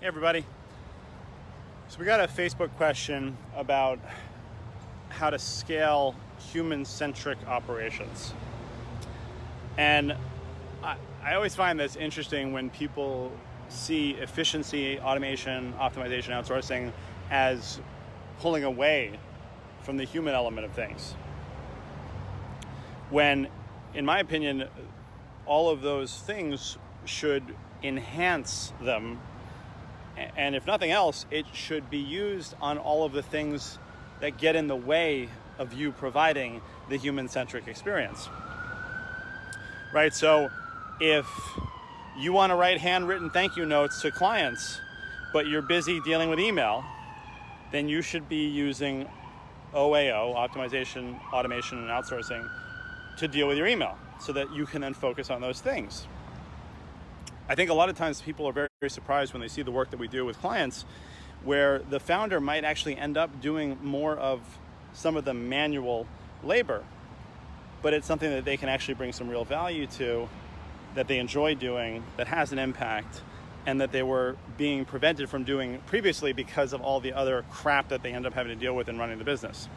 Hey everybody. So we got a Facebook question about how to scale human-centric operations. And I always find this interesting when people see efficiency, automation, optimization, outsourcing as pulling away from the human element of things. When, in my opinion, all of those things should enhance them. And if nothing else, it should be used on all of the things that get in the way of you providing the human-centric experience. Right? So if you want to write handwritten thank you notes to clients, but you're busy dealing with email, then you should be using OAO, optimization, automation, and outsourcing, to deal with your email so that you can then focus on those things. I think a lot of times people are very, very surprised when they see the work that we do with clients, where the founder might actually end up doing more of some of the manual labor, but it's something that they can actually bring some real value to, that they enjoy doing, that has an impact, and that they were being prevented from doing previously because of all the other crap that they end up having to deal with in running the business.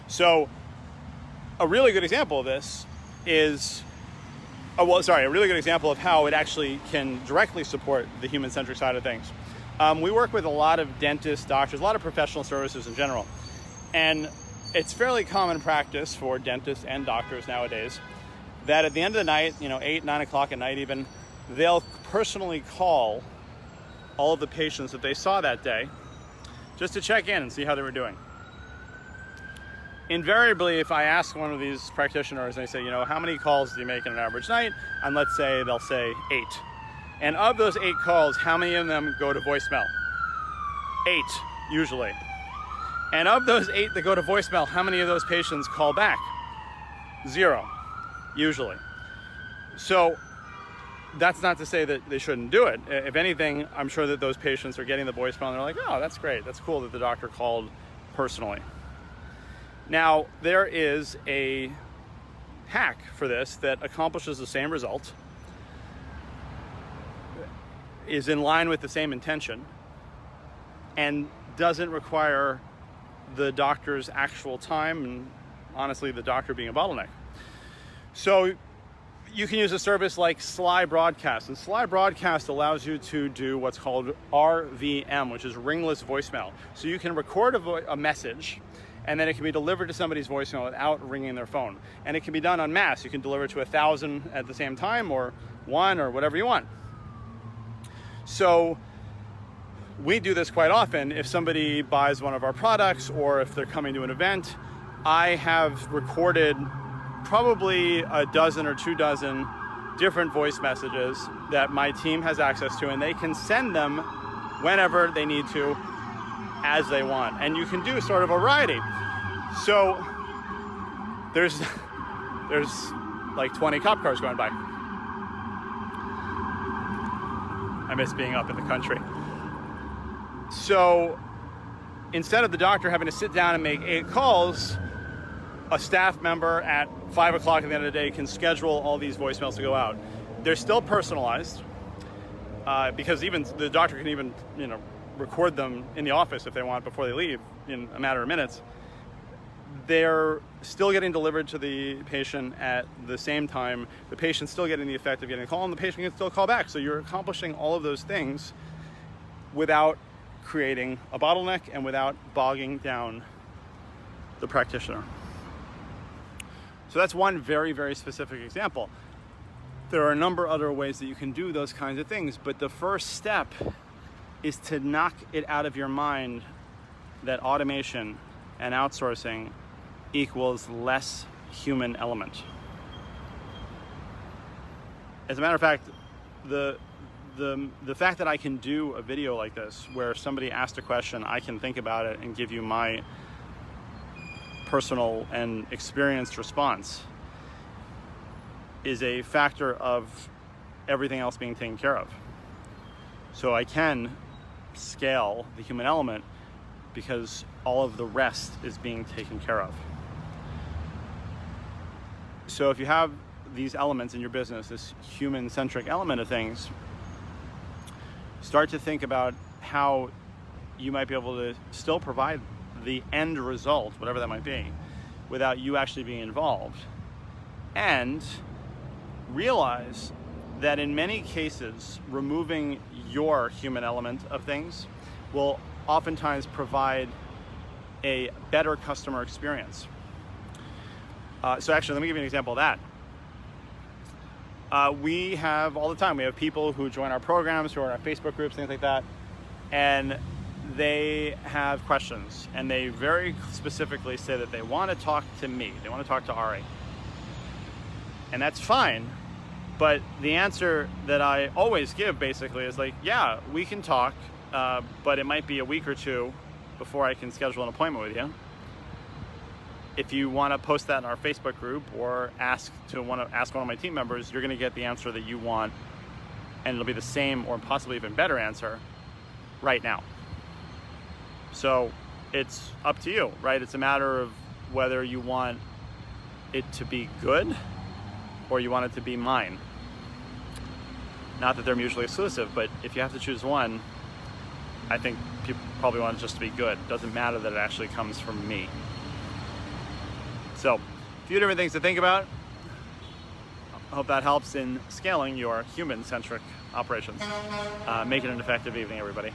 So a really good example of this is a really good example of how it actually can directly support the human-centric side of things. We work with a lot of dentists, doctors, a lot of professional services in general. And it's fairly common practice for dentists and doctors nowadays that at the end of the night, 8, 9 o'clock at night even, they'll personally call all of the patients that they saw that day just to check in and see how they were doing. Invariably, if I ask one of these practitioners, they say, how many calls do you make in an average night? And let's say they'll say 8. And of those 8 calls, how many of them go to voicemail? 8, usually. And of those 8 that go to voicemail, how many of those patients call back? 0, usually. So that's not to say that they shouldn't do it. If anything, I'm sure that those patients are getting the voicemail and they're like, oh, that's great. That's cool that the doctor called personally. Now, there is a hack for this that accomplishes the same result, is in line with the same intention, and doesn't require the doctor's actual time, and honestly, the doctor being a bottleneck. So you can use a service like Sly Broadcast, and Sly Broadcast allows you to do what's called RVM, which is ringless voicemail. So you can record a message, and then it can be delivered to somebody's voicemail without ringing their phone. And it can be done en masse. You can deliver it to 1,000 at the same time, or 1, or whatever you want. So we do this quite often. If somebody buys one of our products, or if they're coming to an event, I have recorded probably a dozen or 2 dozen different voice messages that my team has access to, and they can send them whenever they need to, as they want. And you can do sort of a variety. So there's like 20 cop cars going by. I miss being up in the country. So instead of the doctor having to sit down and make 8 calls, a staff member at 5 o'clock at the end of the day can schedule all these voicemails to go out. They're still personalized, because even the doctor can even, record them in the office if they want before they leave in a matter of minutes. They're still getting delivered to the patient at the same time. The patient's still getting the effect of getting a call, and the patient can still call back. So you're accomplishing all of those things without creating a bottleneck and without bogging down the practitioner. So that's one very, very specific example. There are a number of other ways that you can do those kinds of things, but the first step is to knock it out of your mind that automation and outsourcing equals less human element. As a matter of fact, the fact that I can do a video like this where somebody asked a question, I can think about it and give you my personal and experienced response, is a factor of everything else being taken care of. So I can scale the human element because all of the rest is being taken care of. So if you have these elements in your business, this human-centric element of things, Start to think about how you might be able to still provide the end result, whatever that might be, without you actually being involved. And realize that in many cases, removing your human element of things will oftentimes provide a better customer experience. So actually, let me give you an example of that. We have all the time, we have people who join our programs, who are in our Facebook groups, things like that, and they have questions, and they very specifically say that they want to talk to me, they want to talk to Ari. And that's fine, but the answer that I always give basically is like, yeah, we can talk, but it might be a week or two before I can schedule an appointment with you. If you want to post that in our Facebook group or ask one of my team members, you're going to get the answer that you want, and it'll be the same or possibly even better answer right now. So it's up to you, right? It's a matter of whether you want it to be good or you want it to be mine. Not that they're mutually exclusive, but if you have to choose one, I think people probably want it just to be good. It doesn't matter that it actually comes from me. So, a few different things to think about. I hope that helps in scaling your human-centric operations. Make it an effective evening, everybody.